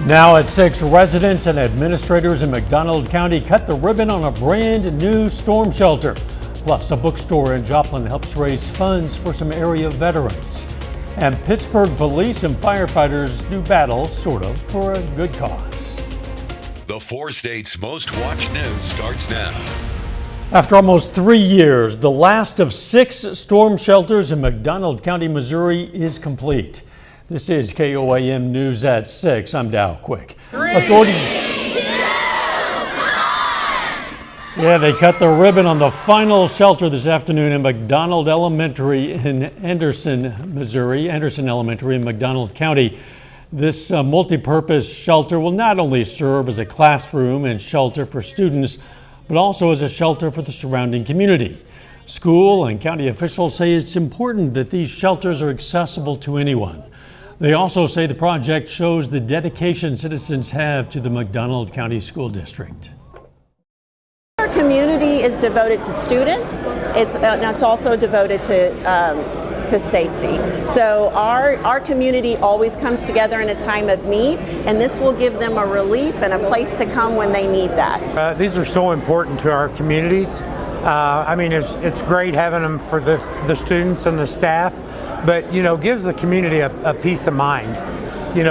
Now at 6, residents and administrators in McDonald County cut the ribbon on a brand new storm shelter. Plus, a bookstore in Joplin helps raise funds for some area veterans. And Pittsburgh police and firefighters do battle, sort of, for a good cause. The 4 states' most watched news starts now. After almost 3 years, the last of 6 storm shelters in McDonald County, Missouri is complete. This is KOAM News at 6. I'm Dow Quick. They cut the ribbon on the final shelter this afternoon in McDonald Elementary in Anderson, Missouri. Anderson Elementary in McDonald County. This multi-purpose shelter will not only serve as a classroom and shelter for students, but also as a shelter for the surrounding community. School and county officials say it's important that these shelters are accessible to anyone. They also say the project shows the dedication citizens have to the McDonald County School District. Our community is devoted to students. It's also devoted to safety. So our community always comes together in a time of need, and this will give them a relief and a place to come when they need that. These are so important to our communities. It's great having them for the students and the staff, but gives the community a peace of mind.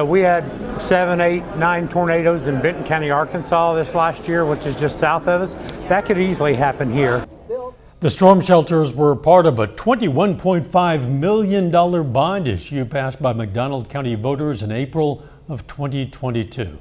We had 7, 8, 9 tornadoes in Benton County, Arkansas this last year, which is just south of us. That could easily happen here. The storm shelters were part of a $21.5 million bond issue passed by McDonald County voters in April of 2022.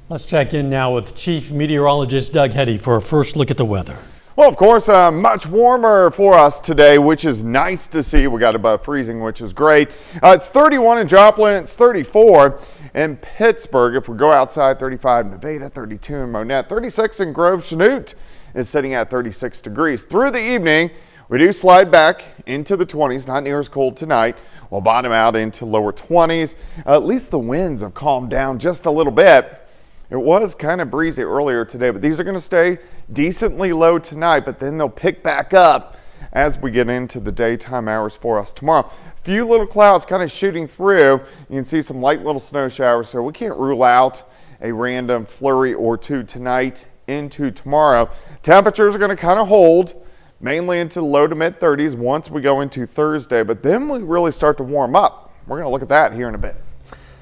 Let's check in now with Chief Meteorologist Doug Heddy for a first look at the weather. Well, of course, much warmer for us today, which is nice to see. We got above freezing, which is great. It's 31 in Joplin, it's 34 in Pittsburgh. If we go outside, 35 in Nevada, 32 in Monette, 36 in Grove. Chanute is sitting at 36 degrees. Through the evening, we do slide back into the 20s, not near as cold tonight. We'll bottom out into lower 20s. At least the winds have calmed down just a little bit. It was kind of breezy earlier today, but these are going to stay decently low tonight, but then they'll pick back up as we get into the daytime hours for us tomorrow. A few little clouds kind of shooting through. You can see some light little snow showers, so we can't rule out a random flurry or two tonight into tomorrow. Temperatures are going to kind of hold mainly into low to mid 30s once we go into Thursday, but then we really start to warm up. We're going to look at that here in a bit.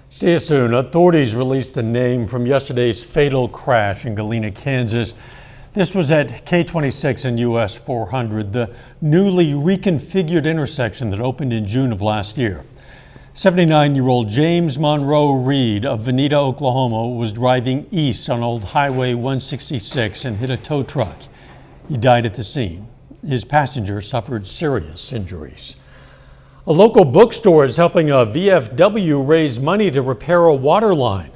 See you soon. Authorities released the name from yesterday's fatal crash in Galena, Kansas. This was at K26 and US 400, the newly reconfigured intersection that opened in June of last year. 79-year-old James Monroe Reed of Veneta, Oklahoma, was driving east on Old Highway 166 and hit a tow truck. He died at the scene. His passenger suffered serious injuries. A local bookstore is helping a VFW raise money to repair a water line.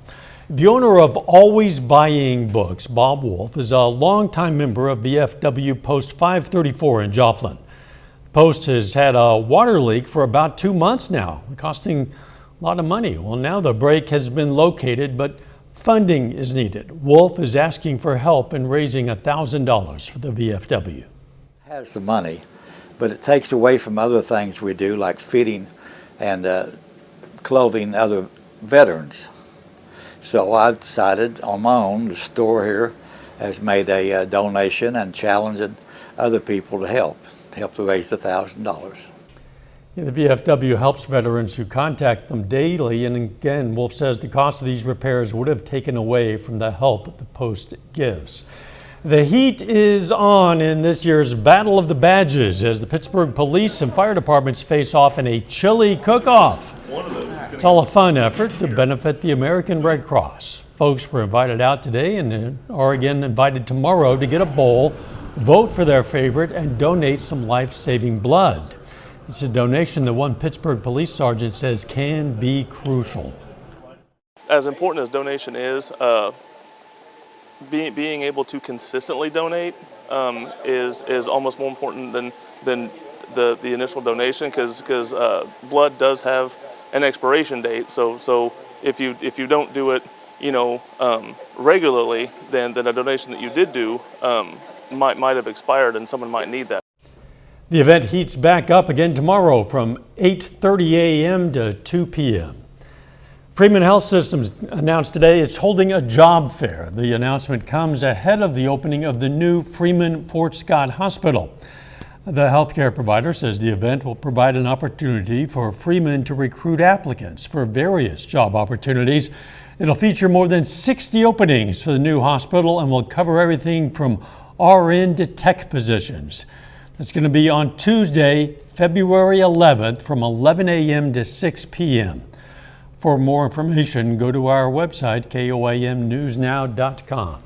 The owner of Always Buying Books, Bob Wolf, is a longtime member of VFW Post 534 in Joplin. The post has had a water leak for about 2 months now, costing a lot of money. Well, now the break has been located, but funding is needed. Wolf is asking for help in raising $1,000 for the VFW. Has the money, but it takes away from other things we do, like feeding and clothing other veterans. So I decided on my own, the store here has made a donation and challenged other people to help to raise the $1,000. The VFW helps veterans who contact them daily, and again, Wolf says the cost of these repairs would have taken away from the help the post gives. The heat is on in this year's Battle of the Badges as the Pittsburgh police and fire departments face off in a chili cook-off. It's all a fun effort to benefit the American Red Cross. Folks were invited out today and are again invited tomorrow to get a bowl, vote for their favorite, and donate some life-saving blood. It's a donation that one Pittsburgh police sergeant says can be crucial. As important as donation is, being able to consistently donate is almost more important than the initial donation, because blood does have an expiration date. So if you don't do it, regularly, then a donation that you did do might have expired, and someone might need that. The event heats back up again tomorrow from 8:30 a.m. to 2 p.m. Freeman Health Systems announced today it's holding a job fair. The announcement comes ahead of the opening of the new Freeman Fort Scott Hospital. The healthcare provider says the event will provide an opportunity for Freeman to recruit applicants for various job opportunities. It'll feature more than 60 openings for the new hospital and will cover everything from RN to tech positions. It's going to be on Tuesday, February 11th from 11 a.m. to 6 p.m. For more information, go to our website, koamnewsnow.com.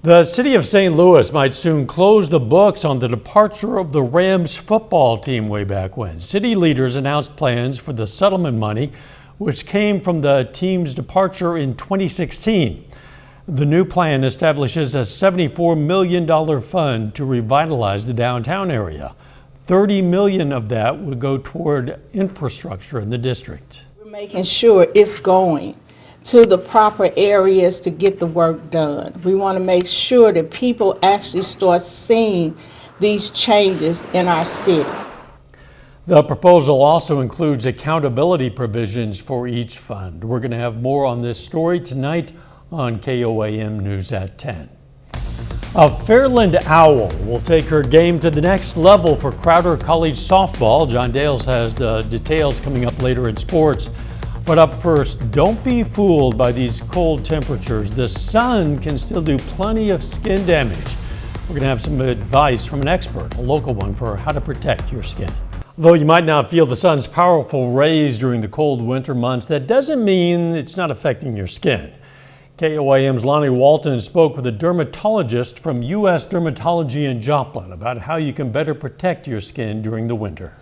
The city of St. Louis might soon close the books on the departure of the Rams football team way back when. City leaders announced plans for the settlement money, which came from the team's departure in 2016. The new plan establishes a $74 million fund to revitalize the downtown area. $30 million of that would go toward infrastructure in the district. We're making sure it's going to the proper areas to get the work done. We want to make sure that people actually start seeing these changes in our city. The proposal also includes accountability provisions for each fund. We're going to have more on this story tonight on KOAM News at 10. A Fairland Owl will take her game to the next level for Crowder College softball. John Dales has the details coming up later in sports. But up first, don't be fooled by these cold temperatures. The sun can still do plenty of skin damage. We're going to have some advice from an expert, a local one, for how to protect your skin. Though you might not feel the sun's powerful rays during the cold winter months, that doesn't mean it's not affecting your skin. KOAM's Lonnie Walton spoke with a dermatologist from U.S. Dermatology in Joplin about how you can better protect your skin during the winter.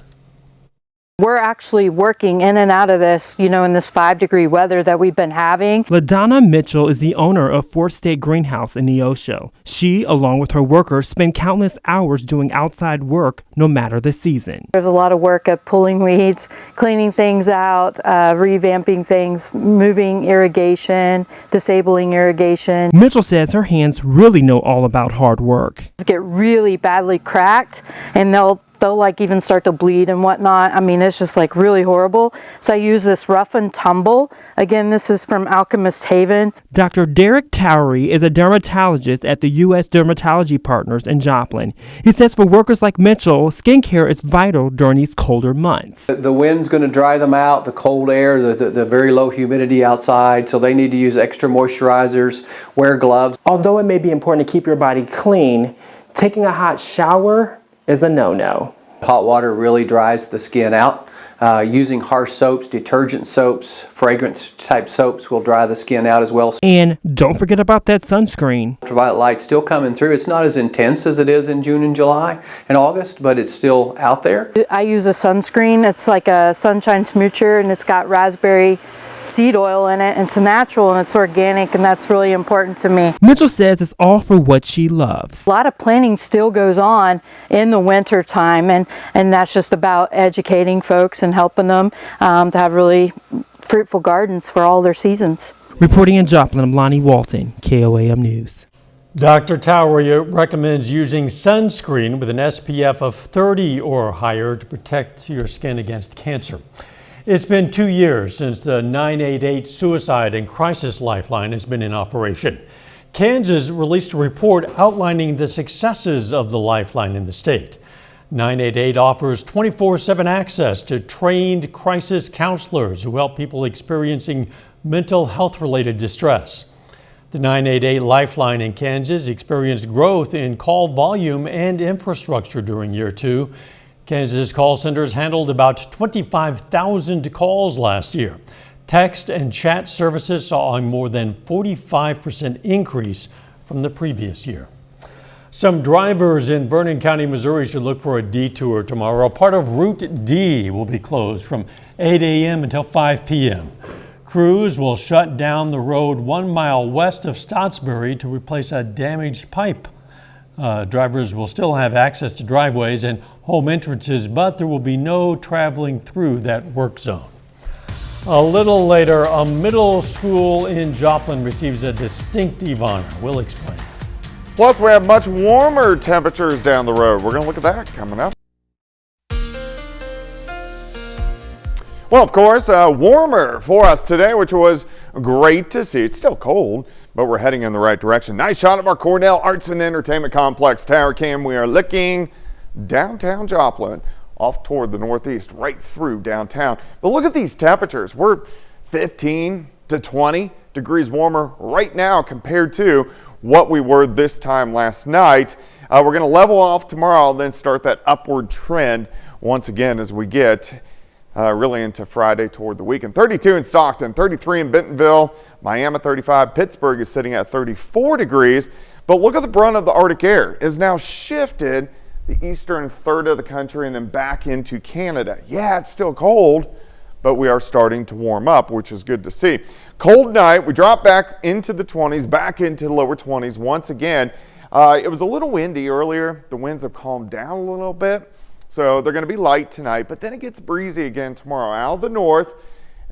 We're actually working in and out of this, in this 5-degree weather that we've been having. LaDonna Mitchell is the owner of Fort State Greenhouse in Neosho. She, along with her workers, spend countless hours doing outside work no matter the season. There's a lot of work of pulling weeds, cleaning things out, revamping things, moving irrigation, disabling irrigation. Mitchell says her hands really know all about hard work. Get really badly cracked and they'll like even start to bleed and whatnot. I mean, it's just like really horrible. So I use this Rough and Tumble. Again, this is from Alchemist Haven. Dr. Derek Towery is a dermatologist at the U.S. Dermatology Partners in Joplin. He says for workers like Mitchell, skincare is vital during these colder months. The wind's going to dry them out, the cold air, the very low humidity outside, so they need to use extra moisturizers, wear gloves. Although it may be important to keep your body clean, taking a hot shower is a no-no. Hot water really dries the skin out. Using harsh soaps, detergent soaps, fragrance type soaps will dry the skin out as well. And don't forget about that sunscreen. Ultraviolet light still coming through. It's not as intense as it is in June and July and August, but it's still out there. I use a sunscreen. It's like a sunshine smoocher and it's got raspberry seed oil in it. It's natural and it's organic, and that's really important to me. Mitchell says it's all for what she loves. A lot of planning still goes on in the winter time, and that's just about educating folks and helping them to have really fruitful gardens for all their seasons. Reporting in Joplin, I'm Lonnie Walton, KOAM News. Dr. Towery recommends using sunscreen with an SPF of 30 or higher to protect your skin against cancer. It's been 2 years since the 988 Suicide and Crisis Lifeline has been in operation. Kansas released a report outlining the successes of the lifeline in the state. 988 offers 24/7 access to trained crisis counselors who help people experiencing mental health-related distress. The 988 Lifeline in Kansas experienced growth in call volume and infrastructure during year 2. Kansas call centers handled about 25,000 calls last year. Text and chat services saw a more than 45% increase from the previous year. Some drivers in Vernon County, Missouri should look for a detour tomorrow. Part of Route D will be closed from 8 a.m. until 5 p.m. Crews will shut down the road 1 mile west of Stottsbury to replace a damaged pipe. Drivers will still have access to driveways and home entrances, but there will be no traveling through that work zone. A little later, a middle school in Joplin receives a distinctive honor. We'll explain. Plus, we have much warmer temperatures down the road. We're going to look at that coming up. Well, of course, warmer for us today, which was great to see. It's still cold, but we're heading in the right direction. Nice shot of our Cornell Arts and Entertainment Complex tower cam. We are looking downtown Joplin, off toward the northeast, right through downtown. But look at these temperatures. We're 15 to 20 degrees warmer right now compared to what we were this time last night. We're going to level off tomorrow, then start that upward trend once again as we get really into Friday toward the weekend. 32 in Stockton, 33 in Bentonville, Miami 35, Pittsburgh is sitting at 34 degrees. But look at the brunt of the Arctic air is now shifted the eastern third of the country and then back into Canada. Yeah, it's still cold, but we are starting to warm up, which is good to see. Cold night, we drop back into the 20s, back into the lower 20s once again. It was a little windy earlier. The winds have calmed down a little bit. So they're going to be light tonight, but then it gets breezy again tomorrow out of the north,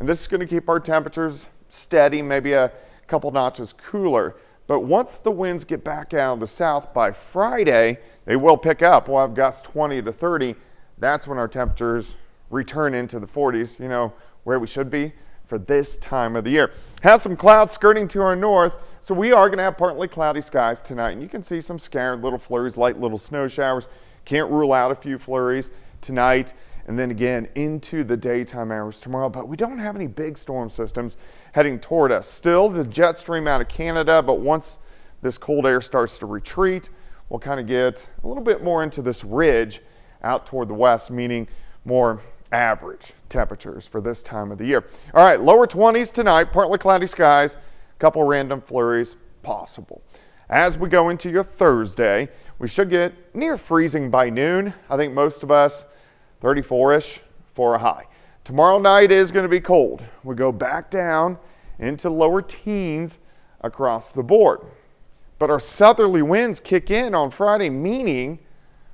and this is going to keep our temperatures steady, maybe a couple notches cooler. But once the winds get back out of the south by Friday, they will pick up. We'll have gusts 20 to 30. That's when our temperatures return into the 40s, you know, where we should be for this time of the year. Have some clouds skirting to our north, so we are going to have partly cloudy skies tonight, and you can see some scattered little flurries, light little snow showers. Can't rule out a few flurries tonight and then again into the daytime hours tomorrow, but we don't have any big storm systems heading toward us. Still the jet stream out of Canada, but once this cold air starts to retreat, we'll kind of get a little bit more into this ridge out toward the west, meaning more average temperatures for this time of the year. All right, lower 20s tonight, partly cloudy skies, a couple random flurries possible. As we go into your Thursday, we should get near freezing by noon. I think most of us 34-ish for a high. Tomorrow night is going to be cold. We go back down into lower teens across the board. But our southerly winds kick in on Friday, meaning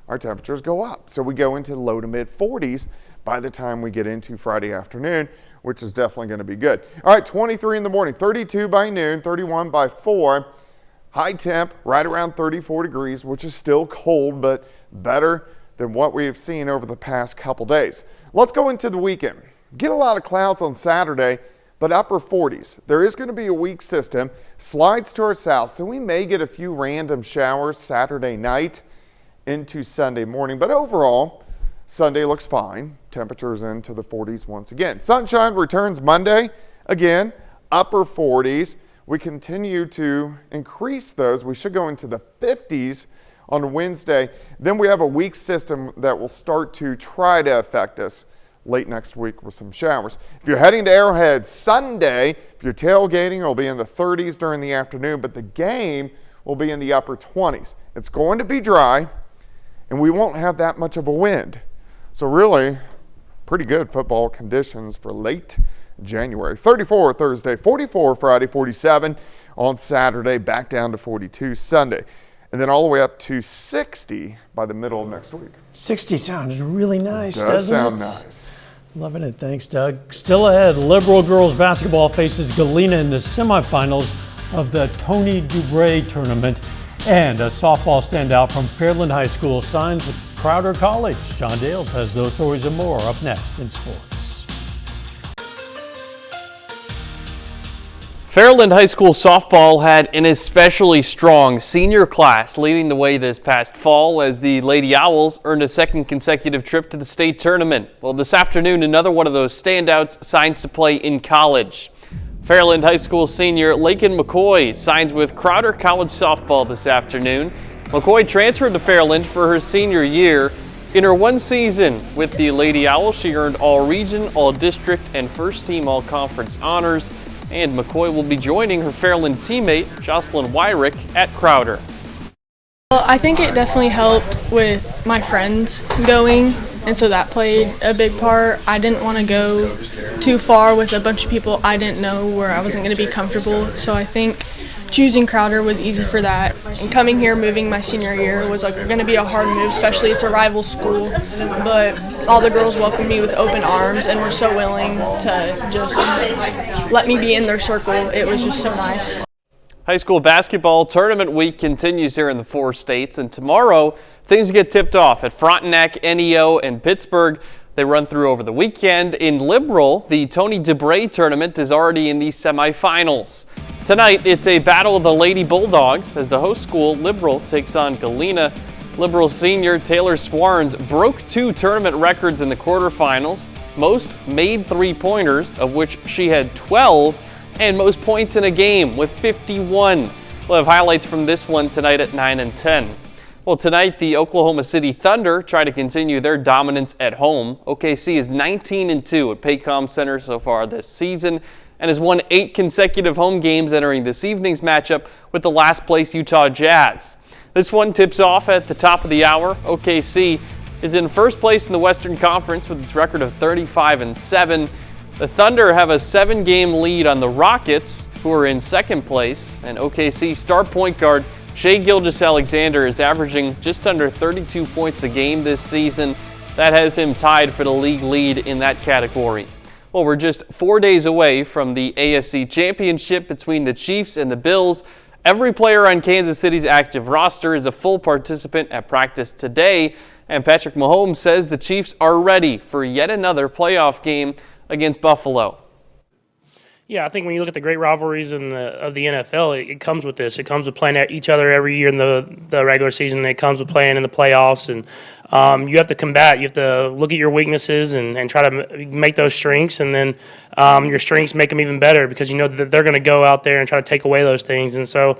our temperatures go up. So we go into low to mid 40s by the time we get into Friday afternoon, which is definitely going to be good. All right, 23 in the morning, 32 by noon, 31 by 4. High temp right around 34 degrees, which is still cold, but better than what we've seen over the past couple days. Let's go into the weekend. Get a lot of clouds on Saturday, but upper 40s. There is going to be a weak system, slides to our south, so we may get a few random showers Saturday night into Sunday morning, but overall, Sunday looks fine. Temperatures into the 40s once again. Sunshine returns Monday, again, upper 40s. We continue to increase those. We should go into the 50s on Wednesday. Then we have a weak system that will start to try to affect us late next week with some showers. If you're heading to Arrowhead Sunday, if you're tailgating, it'll be in the 30s during the afternoon, but the game will be in the upper 20s. It's going to be dry, and we won't have that much of a wind. So really, pretty good football conditions for late January. 34 Thursday, 44 Friday, 47 on Saturday, back down to 42 Sunday, and then all the way up to 60 by the middle of next week. 60 sounds really nice, Does sound it? nice. Loving it. Thanks, Doug. Still ahead, Liberal girls basketball faces Galena in the semifinals of the Tony Dubray tournament, and a softball standout from Fairland High School signs with Crowder College. John Dales has those stories and more up next in sports. Fairland High School softball had an especially strong senior class, leading the way this past fall as the Lady Owls earned a second consecutive trip to the state tournament. Well, this afternoon, another one of those standouts signs to play in college. Fairland High School senior Lakin McCoy signs with Crowder College softball this afternoon. McCoy transferred to Fairland for her senior year. In her one season with the Lady Owls, she earned All-Region, All-District, and First-Team All-Conference honors. And McCoy will be joining her Fairland teammate, Jocelyn Wyrick, at Crowder. Well, I think it definitely helped with my friends going, and so that played a big part. I didn't want to go too far with a bunch of people I didn't know where I wasn't going to be comfortable, so I think choosing Crowder was easy for that. And coming here, moving my senior year, was going to be a hard move, especially it's a rival school. But all the girls welcomed me with open arms and were so willing to just let me be in their circle. It was just so nice. High school basketball tournament week continues here in the 4 states, and tomorrow things get tipped off at Frontenac, NEO, and Pittsburgh. they run through over the weekend. In Liberal, the Tony DeBray tournament is already in the semifinals. Tonight, it's a battle of the Lady Bulldogs as the host school, Liberal, takes on Galena. Liberal senior Taylor Swarns broke 2 tournament records in the quarterfinals. Most made 3-pointers, of which she had 12, and most points in a game with 51. We'll have highlights from this one tonight at 9 and 10. Well, tonight, the Oklahoma City Thunder try to continue their dominance at home. OKC is 19-2 at Paycom Center so far this season and has won 8 consecutive home games, entering this evening's matchup with the last-place Utah Jazz. This one tips off at the top of the hour. OKC is in first place in the Western Conference with its record of 35-7. The Thunder have a 7-game lead on the Rockets, who are in second place, and OKC star point guard Shai Gilgeous-Alexander is averaging just under 32 points a game this season. That has him tied for the league lead in that category. Well, we're just 4 days away from the AFC Championship between the Chiefs and the Bills. Every player on Kansas City's active roster is a full participant at practice today, and Patrick Mahomes says the Chiefs are ready for yet another playoff game against Buffalo. Yeah, I think when you look at the great rivalries of the NFL, it comes with this. It comes with playing at each other every year in the regular season. It comes with playing in the playoffs, and you have to combat. You have to look at your weaknesses and try to make those strengths, and then your strengths make them even better because you know that they're going to go out there and try to take away those things. And so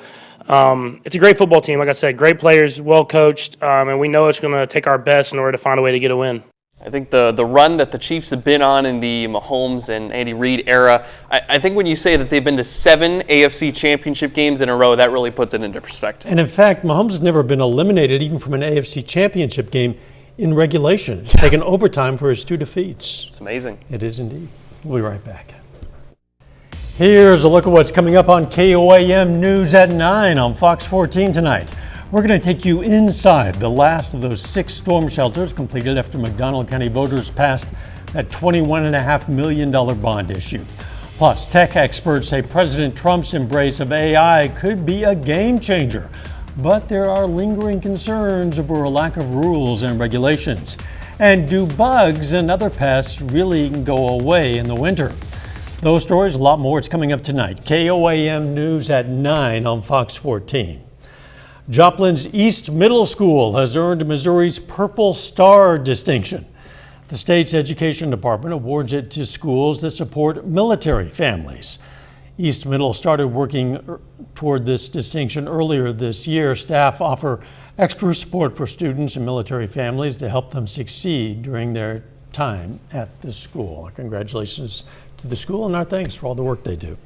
it's a great football team. Like I said, great players, well coached, and we know it's going to take our best in order to find a way to get a win. I think the run that the Chiefs have been on in the Mahomes and Andy Reid era, I think when you say that they've been to 7 AFC championship games in a row, that really puts it into perspective. And in fact, Mahomes has never been eliminated even from an AFC championship game in regulation. He's taken overtime for his 2 defeats. It's amazing. It is indeed. We'll be right back. Here's a look at what's coming up on KOAM News at 9 on Fox 14 tonight. We're going to take you inside the last of those 6 storm shelters completed after McDonald County voters passed that $21.5 million bond issue. Plus, tech experts say President Trump's embrace of AI could be a game changer, but there are lingering concerns over a lack of rules and regulations. And do bugs and other pests really go away in the winter? Those stories, a lot more, it's coming up tonight. KOAM News at 9 on Fox 14. Joplin's East Middle School has earned Missouri's Purple Star distinction. The state's education department awards it to schools that support military families. East Middle started working toward this distinction earlier this year. Staff offer extra support for students and military families to help them succeed during their time at the school. Congratulations to the school and our thanks for all the work they do.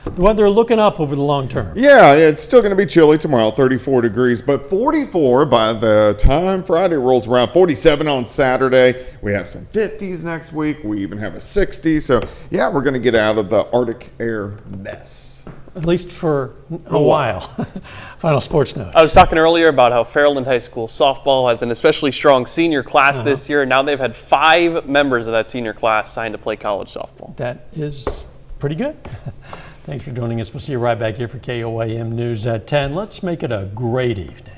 The weather looking up over the long term. Yeah, it's still going to be chilly tomorrow, 34 degrees, but 44 by the time Friday rolls around, 47 on Saturday. We have some 50s next week. We even have a 60. So, yeah, we're going to get out of the Arctic air mess. At least for a while. Final sports notes. I was talking earlier about how Fairland High School softball has an especially strong senior class this year. Now they've had 5 members of that senior class signed to play college softball. That is pretty good. Thanks for joining us. We'll see you right back here for KOAM News at 10. Let's make it a great evening.